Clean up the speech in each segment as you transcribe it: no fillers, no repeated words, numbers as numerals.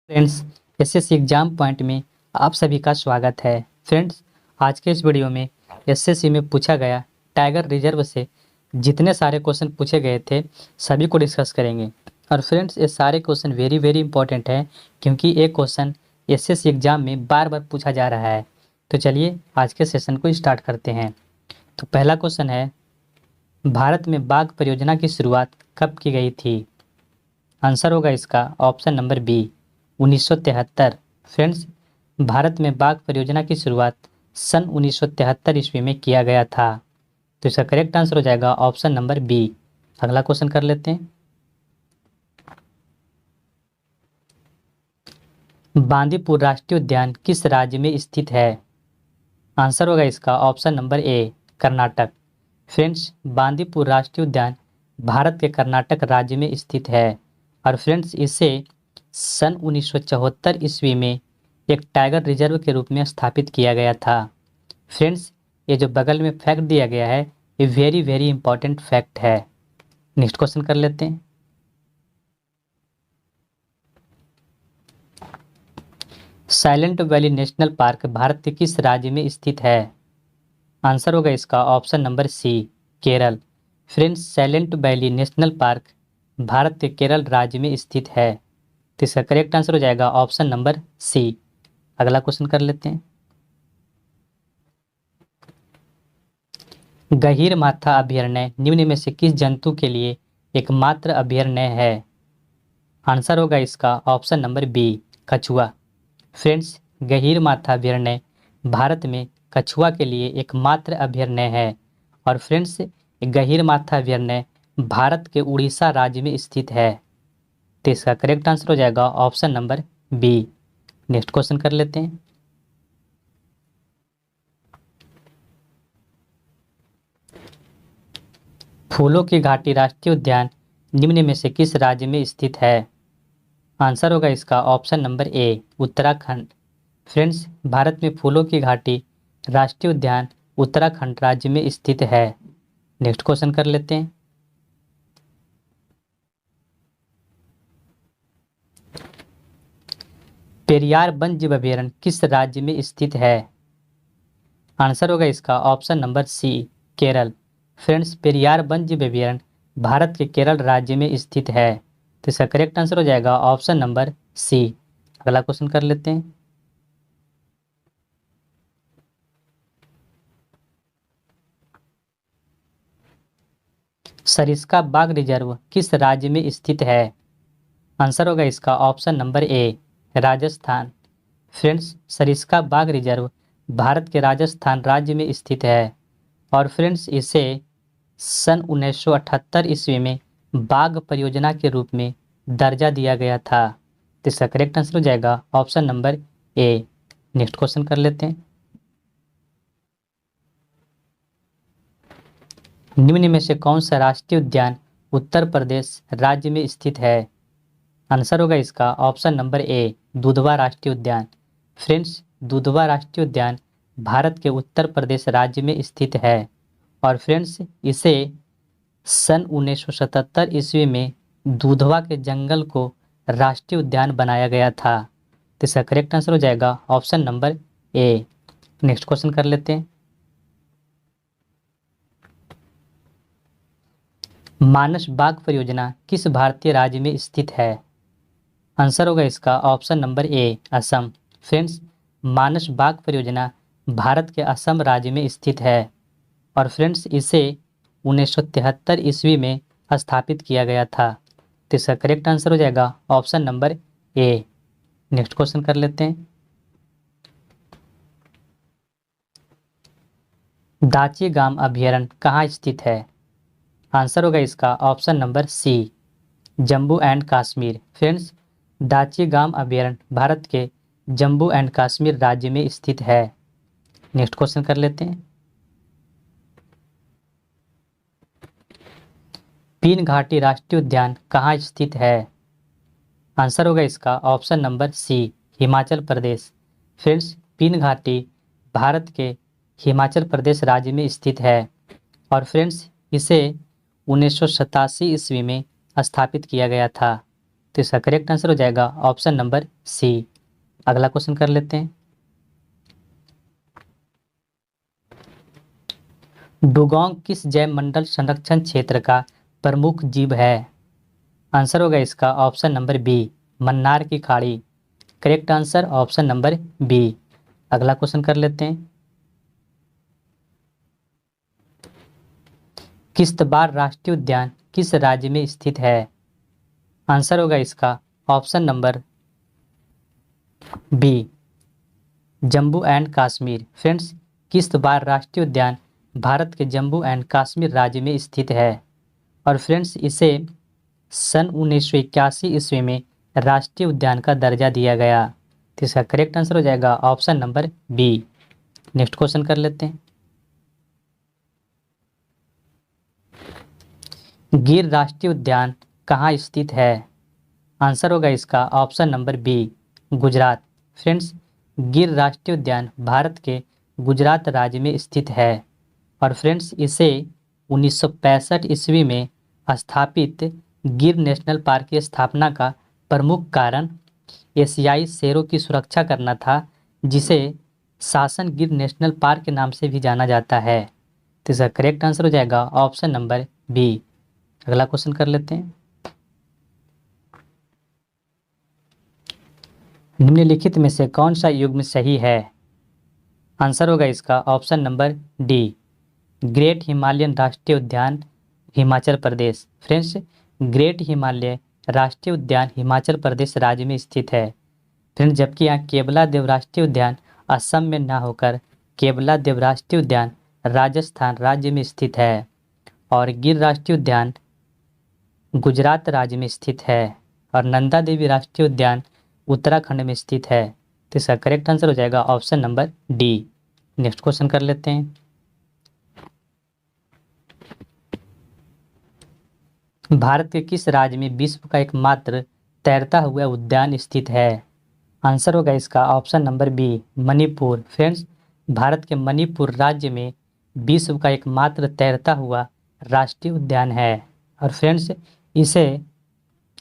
Friends, SSC exam point में आप सभी का स्वागत है। फ्रेंड्स, आज के इस वीडियो में एसएससी में पूछा गया टाइगर रिजर्व से जितने सारे क्वेश्चन पूछे गए थे सभी को डिस्कस करेंगे। और फ्रेंड्स, ये सारे क्वेश्चन वेरी इंपॉर्टेंट है क्योंकि एक क्वेश्चन एसएससी एग्जाम में बार बार पूछा जा रहा है। तो चलिए आज के सेशन को स्टार्ट करते हैं। तो पहला क्वेश्चन है, भारत में बाघ परियोजना की शुरुआत कब की गई थी? आंसर होगा इसका option number B, 1973। Friends, Bharat में बाघ परियोजना की शुरुआत सन 1973 ईस्वी में किया गया था। तो इसका करेक्ट आंसर हो जाएगा ऑप्शन नंबर बी। अगला क्वेश्चन कर लेते हैं। बांदीपुर राष्ट्रीय उद्यान किस राज्य में स्थित है? आंसर होगा इसका ऑप्शन नंबर ए, कर्नाटक। फ्रेंड्स, बांदीपुर राष्ट्रीय उद्यान भारत के कर्नाटक राज्य में स्थित है। और फ्रेंड्स, इसे सन 1974 ईस्वी में एक टाइगर रिजर्व के रूप में स्थापित किया गया था। फ्रेंड्स, ये जो बगल में फैक्ट दिया गया है ये वेरी इंपॉर्टेंट फैक्ट है। नेक्स्ट क्वेश्चन कर लेते हैं। Silent valley national park Bharat के किस राज्य में स्थित है? आंसर होगा इसका option number C, Kerala. Friends, silent valley national park Bharat के केरल राज्य में स्थित है। तो इसका करेक्ट आंसर हो जाएगा ऑप्शन नंबर सी। अगला क्वेश्चन कर लेते हैं। गहीर माथा अभयारण्य निम्न में से किस जंतु के लिए एकमात्र अभयारण्य है? आंसर होगा इसका ऑप्शन नंबर बी, कछुआ। फ्रेंड्स, गहीर माथा अभयारण्य भारत में कछुआ के लिए एकमात्र अभयारण्य है। और फ्रेंड्स, गहीर माथा अभयारण्य भारत के उड़ीसा राज्य में स्थित है। तो इसका करेक्ट आंसर हो जाएगा option number B. Next question कर लेते हैं। फूलों की घाटी राष्ट्रीय उद्यान निम्न में से किस राज्य में स्थित है? आंसर होगा इसका ऑप्शन नंबर ए, उत्तराखंड। फ्रेंड्स, भारत में फूलों की घाटी राष्ट्रीय उद्यान उत्तराखंड राज्य में स्थित है। नेक्स्ट क्वेश्चन कर लेते हैं। पेरियार वन्य जीव अभयारण्य किस राज्य में स्थित है? आंसर होगा इसका option number C, Kerala. Friends, Periyar वन्य जीव अभयारण्य भारत के केरल राज्य में स्थित है। तो इसका करेक्ट आंसर हो जाएगा ऑप्शन नंबर सी। अगला क्वेश्चन कर लेते हैं। सरिस्का बाघ रिजर्व किस राज्य में स्थित है? आंसर होगा इसका ऑप्शन नंबर ए, राजस्थान। फ्रेंड्स, सरिस्का बाघ रिजर्व भारत के राजस्थान राज्य में स्थित है। और फ्रेंड्स, इसे सन 1978 ईस्वी में बाघ परियोजना के रूप में दर्जा दिया गया था। तो इसका करेक्ट आंसर हो जाएगा ऑप्शन नंबर ए। नेक्स्ट क्वेश्चन कर लेते हैं। निम्न में से कौन सा राष्ट्रीय उद्यान उत्तर प्रदेश राज्य में स्थित है? आंसर होगा इसका ऑप्शन नंबर ए, दुधवा राष्ट्रीय उद्यान। फ्रेंड्स, दुधवा राष्ट्रीय उद्यान भारत के उत्तर प्रदेश राज्य में स्थित है। और फ्रेंड्स, इसे सन 1977 ईस्वी में दुधवा के जंगल को राष्ट्रीय उद्यान बनाया गया था। तो इसका करेक्ट आंसर हो जाएगा ऑप्शन नंबर ए। नेक्स्ट क्वेश्चन कर लेते हैं। मानस बाघ परियोजना किस भारतीय राज्य में स्थित है? आंसर होगा इसका option number A, Assam. Friends, Manas बाघ परियोजना भारत के असम राज्य में स्थित है। और फ्रेंड्स, इसे 1973 ईस्वी में स्थापित किया गया था। तो इसका करेक्ट आंसर हो जाएगा ऑप्शन नंबर ए। नेक्स्ट क्वेश्चन कर लेते हैं। दाची-गाम अभयारण्य कहाँ स्थित है? आंसर होगा इसका option number C, Jammu and Kashmir. Friends, Dachigam अभयारण्य भारत के जम्मू एंड कश्मीर राज्य में स्थित है। नेक्स्ट क्वेश्चन कर लेते हैं। पीन घाटी राष्ट्रीय उद्यान कहाँ स्थित है? आंसर होगा इसका ऑप्शन नंबर सी, हिमाचल प्रदेश। फ्रेंड्स, पीन घाटी भारत के हिमाचल प्रदेश राज्य में स्थित है। और फ्रेंड्स, इसे 1987 ईस्वी में स्थापित किया गया था। तो इसका करेक्ट आंसर हो जाएगा ऑप्शन नंबर सी। अगला क्वेश्चन कर लेते हैं। डुगोंग किस जैव मंडल संरक्षण क्षेत्र का प्रमुख जीव है? आंसर होगा इसका ऑप्शन नंबर बी, मन्नार की खाड़ी। Correct answer option number B. अगला क्वेश्चन कर लेते हैं। किश्तवाड़ राष्ट्रीय उद्यान किस राज्य में स्थित है? आंसर होगा इसका option number B, Jammu and Kashmir. Friends, Kishtwar राष्ट्रीय उद्यान भारत के जम्मू एंड कश्मीर राज्य में स्थित है और फ्रेंड्स इसे सन 1981 ईस्वी में राष्ट्रीय उद्यान का दर्जा दिया गया। तो इसका करेक्ट आंसर हो जाएगा option number B. Next question कर लेते हैं। गिर राष्ट्रीय उद्यान कहाँ स्थित है? आंसर होगा इसका option number B, Gujarat. Friends, Gir राष्ट्रीय उद्यान भारत के गुजरात राज्य में स्थित है और फ्रेंड्स इसे 1965 ईस्वी में स्थापित गिर नेशनल पार्क की स्थापना का प्रमुख कारण एशियाई शेरों की सुरक्षा करना था, जिसे शासन गिर नेशनल पार्क के नाम से भी जाना जाता है। तो इसका करेक्ट आंसर हो जाएगा ऑप्शन नंबर बी। अगला क्वेश्चन कर लेते हैं। निम्नलिखित में से कौन सा युग्म सही है? आंसर होगा इसका option number D, great Himalayan राष्ट्रीय उद्यान हिमाचल प्रदेश। फ्रेंड्स, ग्रेट हिमालय राष्ट्रीय उद्यान हिमाचल प्रदेश राज्य में स्थित है। फ्रेंड्स, जबकि यहाँ केवला देव राष्ट्रीय उद्यान असम में न होकर केवला देव राष्ट्रीय उद्यान राजस्थान राज्य में स्थित है और गिर राष्ट्रीय उद्यान गुजरात राज्य में स्थित है और नंदा देवी राष्ट्रीय उद्यान उत्तराखंड में स्थित है। तो इसका करेक्ट आंसर हो जाएगा option number D. Next question कर लेते हैं। भारत के किस राज्य में विश्व का एकमात्र तैरता हुआ उद्यान स्थित है? आंसर होगा इसका option number B, Manipur. Friends, Bharat के मणिपुर राज्य में विश्व का एकमात्र तैरता हुआ राष्ट्रीय उद्यान है और फ्रेंड्स इसे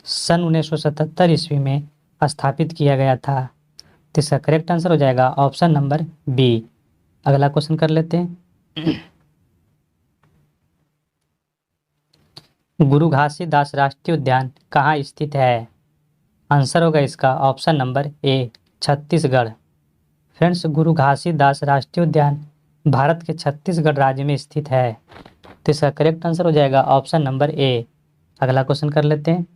सन 1977 ईस्वी में स्थापित किया गया था। तो इसका करेक्ट आंसर हो जाएगा ऑप्शन नंबर बी। अगला क्वेश्चन कर लेते हैं। गुरु घासीदास राष्ट्रीय उद्यान कहाँ स्थित है? आंसर होगा इसका ऑप्शन नंबर ए, छत्तीसगढ़। फ्रेंड्स, गुरु घासीदास राष्ट्रीय उद्यान भारत के छत्तीसगढ़ राज्य में स्थित है। तो इसका करेक्ट आंसर हो जाएगा ऑप्शन नंबर ए। अगला क्वेश्चन कर लेते हैं।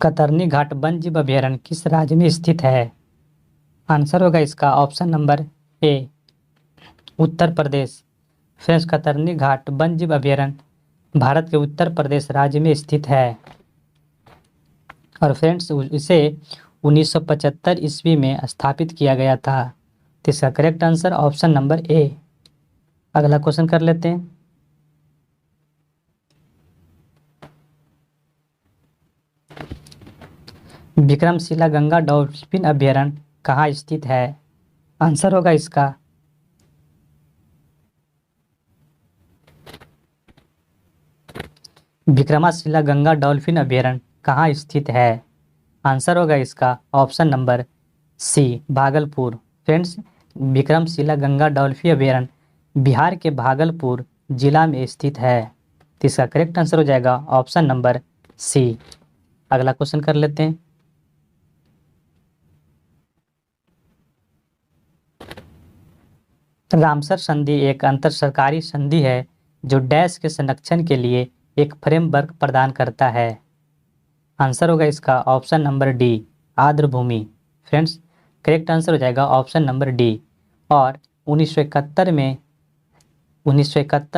कतरनी घाट वन्यजीव अभयारण्य किस राज्य में स्थित है? आंसर होगा इसका ऑप्शन नंबर ए, उत्तर प्रदेश। फ्रेंड्स, कतरनी घाट वन्यजीव अभयारण्य भारत के उत्तर प्रदेश राज्य में स्थित है और फ्रेंड्स इसे 1975 ईस्वी में स्थापित किया गया था। तो इसका करेक्ट आंसर ऑप्शन नंबर ए। अगला क्वेश्चन कर लेते हैं। विक्रमशिला गंगा डॉल्फिन अभयारण्य कहाँ स्थित है? आंसर होगा इसका विक्रमशिला गंगा डॉल्फिन अभयारण्य कहाँ स्थित है? आंसर होगा इसका option number C, Bhagalpur. Friends, Vikramshila Ganga dolphin अभयारण्य बिहार के भागलपुर जिला में स्थित है। तो इसका करेक्ट आंसर हो जाएगा ऑप्शन नंबर सी। अगला क्वेश्चन कर लेते हैं। रामसर संधि एक अंतर सरकारी संधि है जो डैश के संरक्षण के लिए एक फ्रेमवर्क प्रदान करता है। आंसर होगा इसका ऑप्शन नंबर डी, आर्द्रभूमि। फ्रेंड्स, करेक्ट आंसर हो जाएगा ऑप्शन नंबर डी। और 1971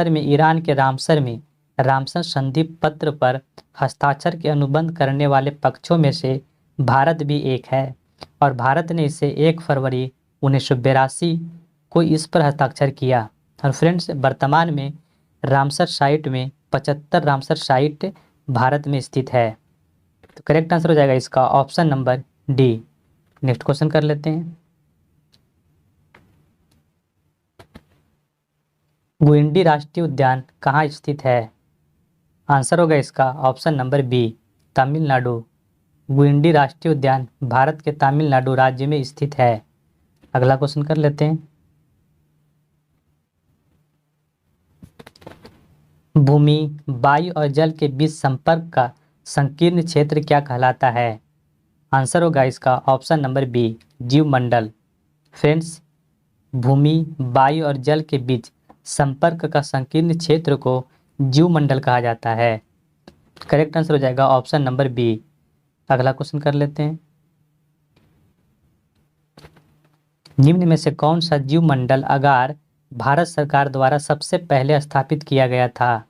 में ईरान के रामसर में रामसर संधि पत्र पर हस्ताक्षर के अनुबंध करने वाले पक्षों में से भारत भी एक है और भारत ने इसे 1 फरवरी 1982 को इस पर हस्ताक्षर किया। और फ्रेंड्स, वर्तमान में रामसर साइट में 75 रामसर साइट भारत में स्थित है। तो करेक्ट आंसर हो जाएगा इसका option number D. Next question कर लेते हैं। गुइंडी राष्ट्रीय उद्यान कहाँ स्थित है? आंसर होगा इसका option number B, Tamil Nadu. Guindy राष्ट्रीय उद्यान भारत के तमिलनाडु राज्य में स्थित है। अगला क्वेश्चन कर लेते हैं। भूमि, वायु और जल के बीच संपर्क का संकीर्ण क्षेत्र क्या कहलाता है? आंसर होगा इसका ऑप्शन नंबर बी, जीवमंडल। फ्रेंड्स, भूमि, वायु और जल के बीच संपर्क का संकीर्ण क्षेत्र को जीवमंडल कहा जाता है। करेक्ट आंसर हो जाएगा ऑप्शन नंबर बी। अगला क्वेश्चन कर लेते हैं। निम्न में से कौन सा जीवमंडल आगार भारत सरकार द्वारा सबसे पहले स्थापित किया गया था?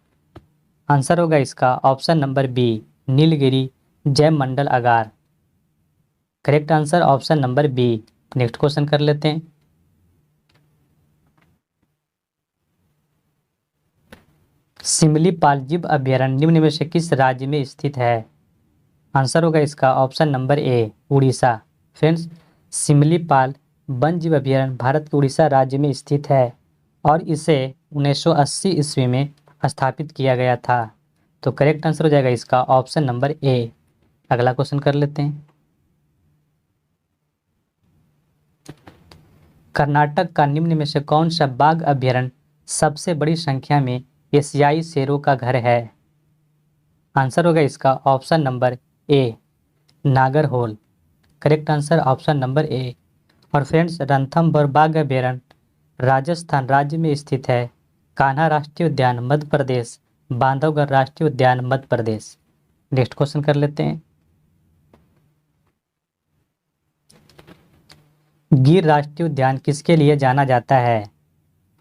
आंसर होगा इसका ऑप्शन नंबर बी, नीलगिरी जैवमंडल आगार। Correct answer option number B. Next question कर लेते हैं। सिमलीपाल जीव अभयारण्य निम्न में से किस राज्य में स्थित है? आंसर होगा इसका option number A, Orissa. Friends, Simlipal वन जीव अभयारण्य भारत के उड़ीसा राज्य में स्थित है और इसे 1980 ईस्वी में स्थापित किया गया था। तो करेक्ट आंसर हो जाएगा इसका ऑप्शन नंबर ए। अगला क्वेश्चन कर लेते हैं। कर्नाटक का निम्न में से कौन सा बाघ अभयारण्य सबसे बड़ी संख्या में एशियाई शेरों का घर है? आंसर होगा इसका ऑप्शन नंबर ए, Nagarhole. Correct answer option number ए। और फ्रेंड्स, रणथंभौर बाघ अभयारण्य राजस्थान राज्य में स्थित है। कान्हा राष्ट्रीय उद्यान मध्य प्रदेश, बांधवगढ़ राष्ट्रीय उद्यान मध्य प्रदेश। नेक्स्ट क्वेश्चन कर लेते हैं। गिर राष्ट्रीय उद्यान किसके लिए जाना जाता है?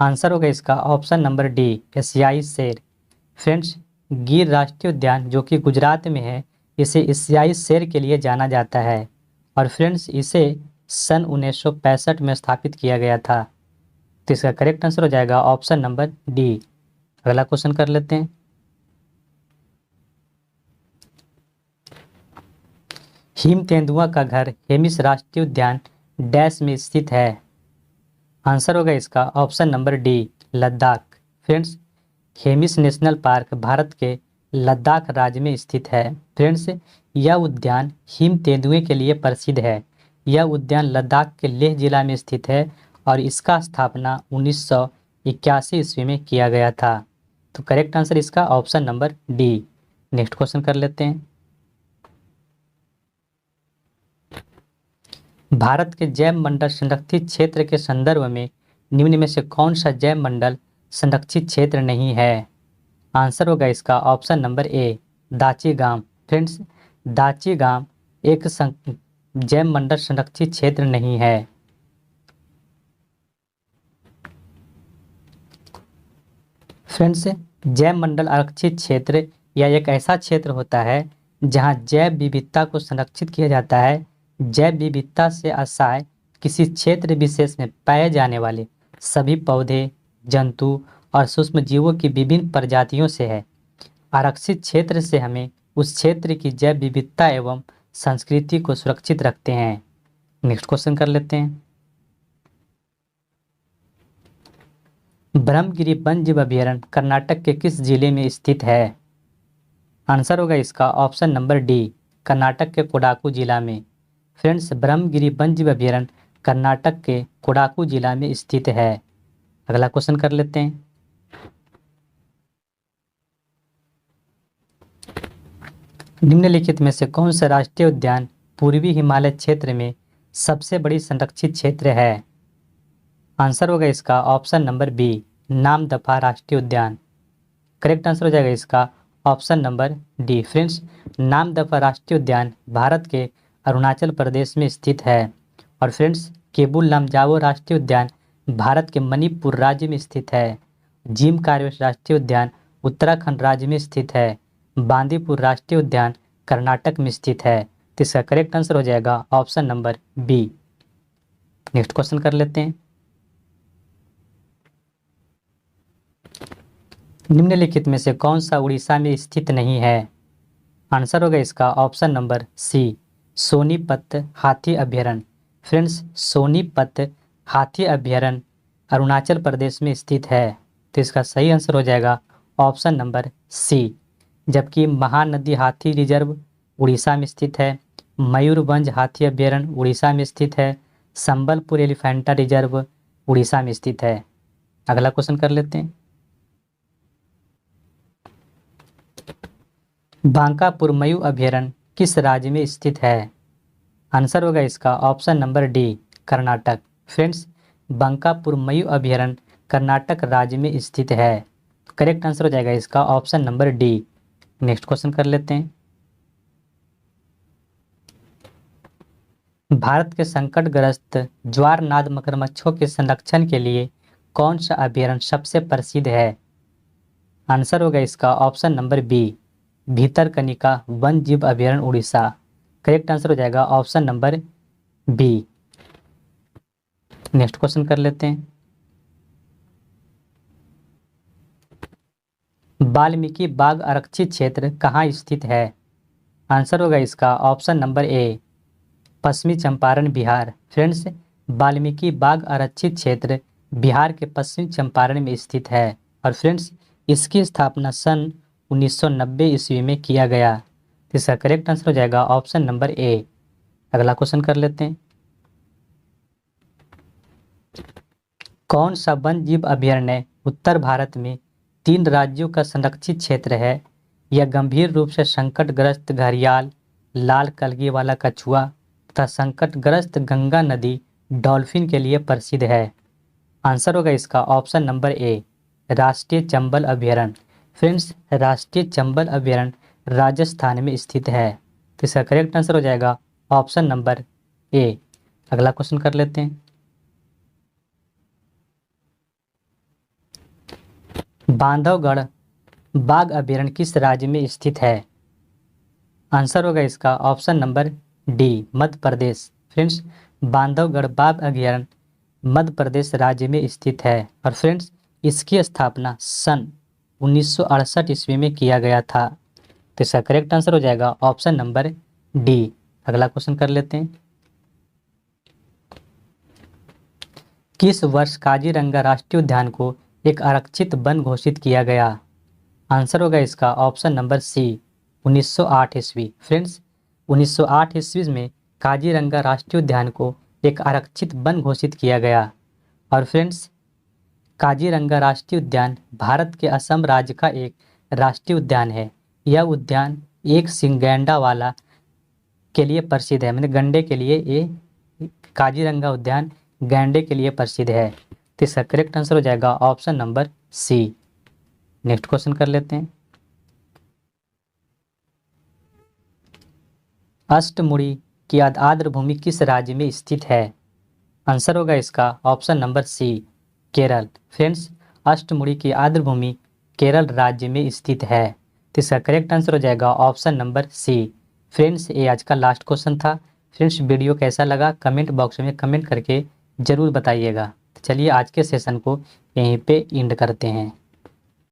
आंसर होगा इसका ऑप्शन नंबर डी, एशियाई शेर। फ्रेंड्स, गिर राष्ट्रीय उद्यान जो कि गुजरात में है, इसे एशियाई शेर के लिए जाना जाता है। और फ्रेंड्स, इसे सन 1965 में स्थापित किया गया था। तो इसका करेक्ट आंसर हो जाएगा ऑप्शन नंबर डी। अगला क्वेश्चन कर लेते हैं। हिम तेंदुआ का घर हेमिस राष्ट्रीय उद्यान डैश में स्थित है। आंसर होगा इसका option number D, Ladakh. Friends, Hemis national park Bharat के लद्दाख राज्य में स्थित है। फ्रेंड्स, यह उद्यान हिम तेंदुए के लिए प्रसिद्ध है। यह उद्यान लद्दाख के लेह जिला में स्थित है और इसका स्थापना 1981 ईस्वी में किया गया था। तो करेक्ट आंसर इसका option number D. Next question कर लेते हैं। भारत के जैव मंडल संरक्षित क्षेत्र के संदर्भ में निम्न में से कौन सा जैव मंडल संरक्षित क्षेत्र नहीं है? आंसर होगा इसका ऑप्शन नंबर ए, दाची गांव। फ्रेंड्स, दाची गांव एक जैव मंडल संरक्षित क्षेत्र नहीं है। फ्रेंड्स, जैव मंडल आरक्षित क्षेत्र या एक ऐसा क्षेत्र होता है जहां जैव विविधता को संरक्षित किया जाता है। जैव विविधता से आशय किसी क्षेत्र विशेष में पाए जाने वाले सभी पौधे, जंतु और सूक्ष्म जीवों की विभिन्न प्रजातियों से है। आरक्षित क्षेत्र से हमें उस क्षेत्र की जैव विविधता एवं संस्कृति को सुरक्षित रखते हैं। नेक्स्ट क्वेश्चन कर लेते हैं। ब्रह्मगिरी वन जीव अभयारण्य कर्नाटक के किस जिले में स्थित है? आंसर होगा इसका ऑप्शन नंबर डी, कर्नाटक के कोडागु जिला में। फ्रेंड्स, ब्रह्मगिरी वन जीव अभयारण्य कर्नाटक के कोडागु जिला में स्थित है। अगला क्वेश्चन कर लेते हैं। निम्नलिखित में से कौन सा राष्ट्रीय उद्यान पूर्वी हिमालय क्षेत्र में सबसे बड़ी संरक्षित क्षेत्र है? आंसर होगा इसका ऑप्शन नंबर बी, नामदफा राष्ट्रीय उद्यान। करेक्ट आंसर हो जाएगा इसका option number D. Friends, Namdapha राष्ट्रीय उद्यान भारत के अरुणाचल प्रदेश में स्थित है। और फ्रेंड्स, केबुल लमजाओ राष्ट्रीय उद्यान भारत के मणिपुर राज्य में स्थित है। जिम कार्बेट राष्ट्रीय उद्यान उत्तराखंड राज्य में स्थित है। बांदीपुर राष्ट्रीय उद्यान कर्नाटक में स्थित है। तो इसका करेक्ट आंसर हो जाएगा option number B. Next question कर लेते हैं। निम्नलिखित में से कौन सा उड़ीसा में स्थित नहीं है? आंसर होगा इसका ऑप्शन नंबर सी, सोनीपत हाथी अभयारण्य। फ्रेंड्स, सोनीपत हाथी अभयारण्य अरुणाचल प्रदेश में स्थित है। तो इसका सही आंसर हो जाएगा ऑप्शन नंबर सी। जबकि महानदी हाथी रिजर्व उड़ीसा में स्थित है। मयूरभंज हाथी अभ्यारण्य उड़ीसा में स्थित है। संबलपुर एलिफेंटा रिजर्व उड़ीसा में स्थित है। अगला क्वेश्चन कर लेते हैं। बांकापुर मयूर अभ्यारण्य किस राज्य में स्थित है? आंसर होगा इसका option number D, Karnataka. Friends, Bankapur Mayur अभ्यारण्य कर्नाटक राज्य में स्थित है। करेक्ट आंसर हो जाएगा इसका option number D. Next question कर लेते हैं। भारत के संकटग्रस्त ज्वारनाद मगरमच्छों के संरक्षण के लिए कौन सा अभ्यारण्य सबसे प्रसिद्ध है? आंसर होगा इसका ऑप्शन नंबर बी, भीतरकनिका वन जीव अभ्यारण्य उड़ीसा। करेक्ट आंसर हो जाएगा option number B. Next question कर लेते हैं। वाल्मीकि बाग आरक्षित क्षेत्र कहाँ स्थित है? आंसर होगा इसका ऑप्शन नंबर ए, पश्चिमी चंपारण बिहार। फ्रेंड्स, वाल्मीकि बाग आरक्षित क्षेत्र बिहार के पश्चिमी चंपारण में स्थित है। और फ्रेंड्स, इसकी स्थापना सन 1990 ईस्वी में किया गया। तो इसका करेक्ट आंसर हो जाएगा ऑप्शन नंबर ए। अगला क्वेश्चन कर लेते हैं। कौन सा वन जीव अभ्यारण्य उत्तर भारत में 3 राज्यों का संरक्षित क्षेत्र है? यह गंभीर रूप से संकटग्रस्त घड़ियाल, लाल कलगी वाला कछुआ तथा संकटग्रस्त गंगा नदी डॉल्फिन के लिए प्रसिद्ध है। आंसर होगा इसका ऑप्शन नंबर ए, राष्ट्रीय चंबल अभ्यारण्य। फ्रेंड्स, राष्ट्रीय चंबल अभ्यारण्य राजस्थान में स्थित है। तो इसका करेक्ट आंसर हो जाएगा ऑप्शन नंबर ए। अगला क्वेश्चन कर लेते हैं। बांधवगढ़ बाघ अभ्यारण्य किस राज्य में स्थित है? आंसर होगा इसका option number D, Madhya Pradesh. Friends, Bandhavgarh बाघ अभ्यारण्य मध्य प्रदेश राज्य में स्थित है। और फ्रेंड्स, इसकी स्थापना सन 1968 ईस्वी में किया गया था। तो इसका करेक्ट आंसर हो जाएगा ऑप्शन नंबर डी। अगला क्वेश्चन कर लेते हैं। किस वर्ष काजीरंगा राष्ट्रीय उद्यान को एक आरक्षित वन घोषित किया गया? आंसर होगा इसका ऑप्शन नंबर सी, 1908 ईस्वी। फ्रेंड्स, 1908 ईस्वी में काजीरंगा राष्ट्रीय उद्यान को एक आरक्षित वन घोषित किया गया। और फ्रेंड्स, काजीरंगा राष्ट्रीय उद्यान भारत के असम राज्य का एक राष्ट्रीय उद्यान है। यह उद्यान एक सिंह गैंडा वाला के लिए प्रसिद्ध है। मतलब गंडे के लिए ये काजीरंगा उद्यान गैंडे के लिए प्रसिद्ध है। तो इसका करेक्ट आंसर हो जाएगा option number C. Next question कर लेते हैं। अष्टमुड़ी की आर्द्र भूमि किस राज्य में स्थित है? आंसर होगा इसका option number C, Kerala. Friends, Ashtamudi की आर्द्र भूमि केरल राज्य में स्थित है। तो इसका करेक्ट आंसर हो जाएगा ऑप्शन नंबर सी। फ्रेंड्स, ये आज का लास्ट क्वेश्चन था। फ्रेंड्स, वीडियो कैसा लगा कमेंट बॉक्स में कमेंट करके ज़रूर बताइएगा। तो चलिए आज के सेशन को यहीं पे एंड करते हैं।